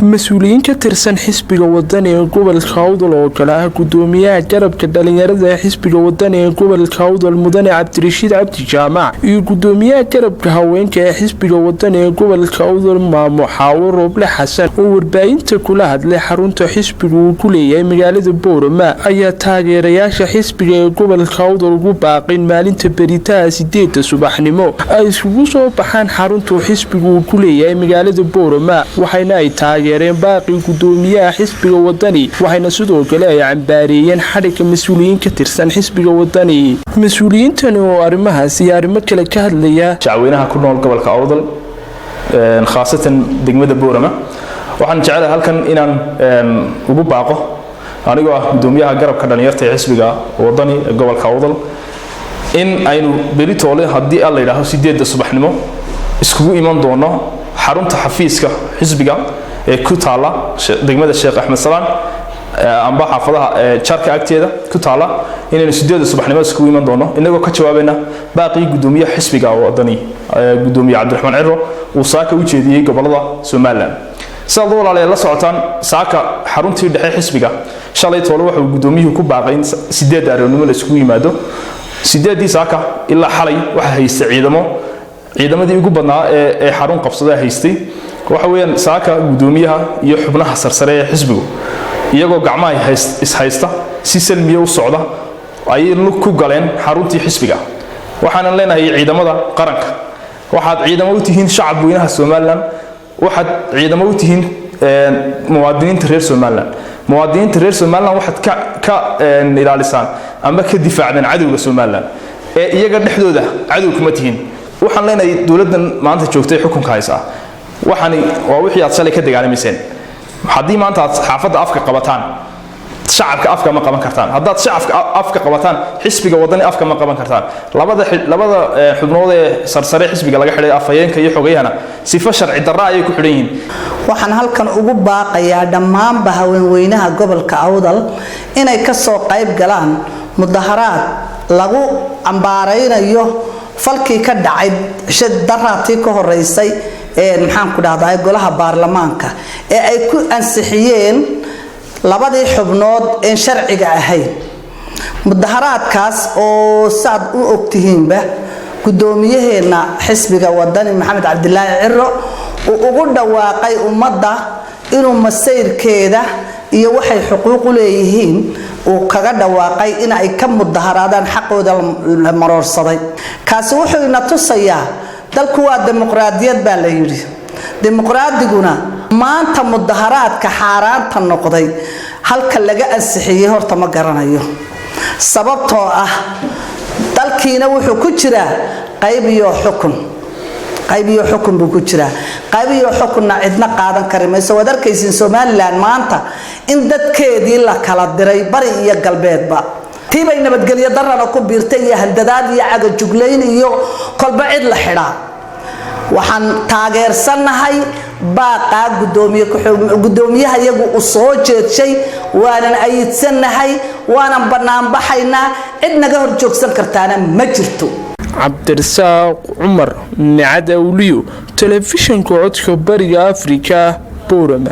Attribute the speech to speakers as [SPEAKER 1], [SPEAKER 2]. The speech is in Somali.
[SPEAKER 1] مسؤولين كترسن حزب الوطني قبل الخوض الوكلاء قدوميها جرب كدالينيرada حزب الوطني قبل الخوض المدني عبد الرشيد عبد الجامع قدوميها جرب كهوينka حزب الوطني قبل الخوض ما محاور روبله حسن warbaahinta kula hadlay xarunta xisbiga uu ku leeyahay magaalada Boorama ayaa taageerayaasha xisbiga ee gobolka Awdal ugu baaqin maalinta beritaa 8 subaxnimo ay isugu soo baxaan xarunta xisbiga uu ku leeyahay magaalada Boorama waxayna ay taageereen baaqi gudoomiyaha xisbiga wadani waxayna sidoo kale ay cambaariyeen xadhigga mas'uuliyiin ka tirsan xisbiga wadani mas'uuliyiintan oo arrimahaas iyo arrimo kale ka hadlaya
[SPEAKER 2] shacweynaha ku nool gobolka Awdal khaasatan degmada Boorama waxaan jecelahay halkan inaan ugu baaqo anigoo ah gudoomiyaha garabka dhalinyarta ee xisbiga wadani ee gobolka Awdal in aynu beritoole hadii alla yiraahdo 8 subaxnimo iskugu iman doono xarunta xafiiska xisbiga ee ku taala degmada Sheekh Axmed Salaan amba xaafadaha jarka agteeda ku taala inaynu 8 subaxnimo iskugu iman doono inagoo ka jawaabayna baaqi gudoomiyaha xisbiga wadani gudoomiyaha Cabdiraxmaan Ciro uu saaka u jeediyay gobolada Soomaaliland sababtoo walaalayaal la socotaan saaka xaruntii dhexe xisbiga shalay toole wuxuu gudoomiyuhu ku baaqay 8 aroonimo la isku yimaado 8 saaka ilaa xalay waxa haystay ciidamadii ugu badnaa ee xarun qabsada haystay waxa weeyaan saaka gudoomiyaha iyo xubnaha sarsare ee xisbigu iyagoo gacmaha haysta si salmiye u socda ay ku galeen xaruntii xisbiga waxaan leenahay ciidamada qaranka waxaad ciidamo u tihiin shacab weynaha Soomaaliland waxaad ciidamo u tihiin muwaadiniinta reer Soomaaliland waxaad ka ilaalisaan ama ka difaacdaan cadawga Soomaaliland ee iyaga dhexdooda cadow kuma tihiin waxaan leenahay dawladdan maanta joogtay xukunka haysa waxani waa wixii aad shalay ka dagaalameyseen haddii maanta aad xaafadda afka qabataan shacabka afka ma qaban kartaan haddaad shacabka afka qabataan xisbiga wadani afka ma qaban kartaan labada xubnood ee sarsare xisbiga laga xidhay afayeenka iyo xogayahana sifa sharci darra ay ku xidhan yihiin
[SPEAKER 3] waxaan halkan ugu baaqayaa dhammaan haweenweynaha gobolka Awdal inay ka soo qayb galaan mudaharaad lagu ambaaraynayo falkii ka dhacay shid darraatii ka horeysay maxaan ku dhahdaa golaha baarlamaanka ee ay ku ansixiyeen labadii xubnood ee sharciga ahayd mudaharaadkaas oo saad u ogtihiinba gudoomiyaheena xisbiga wadani Maxamed Cabdilaahi Ciro uu ugu dhawaaqay ummadda inuu masayrkeeda iyo waxay xuquuq u leeyihiin uu kaga dhawaaqay in ay ka mudaharaadaan xaqooda la maroorsaday kaasi wuxuu ina tusayaa dalku waa dimuqraadiyad baa la yiri dimuqraadiguna maanta mudaharaadka xaaraanta noqday halka laga ansixiyay horta ma garanayo sababtoo ah dalkiina wuxuu ku jiraa qayb iyo xukun buu ku jiraa qayb iyo xukunna cidna qaadan kari mayso wad arkaysiin Soomaaliland maanta in dadkeedii la kala diray bari iyo galbeedba tiibay nabadgelyo darrana ku biirtay iyo handadaad iyo cagajugleyn iyo kolba cid la xidhaa waxaan taageersanahay baaqa gudoomiyaha iyagu u soo jeedshay waanan ayidsanahay waanan banaan baxaynaa cid naga hor joogsan kartaana ma jirto
[SPEAKER 1] Cabdirasaaq Umar Nacad Awliyo telefishinka codka bariga Afrika Boorama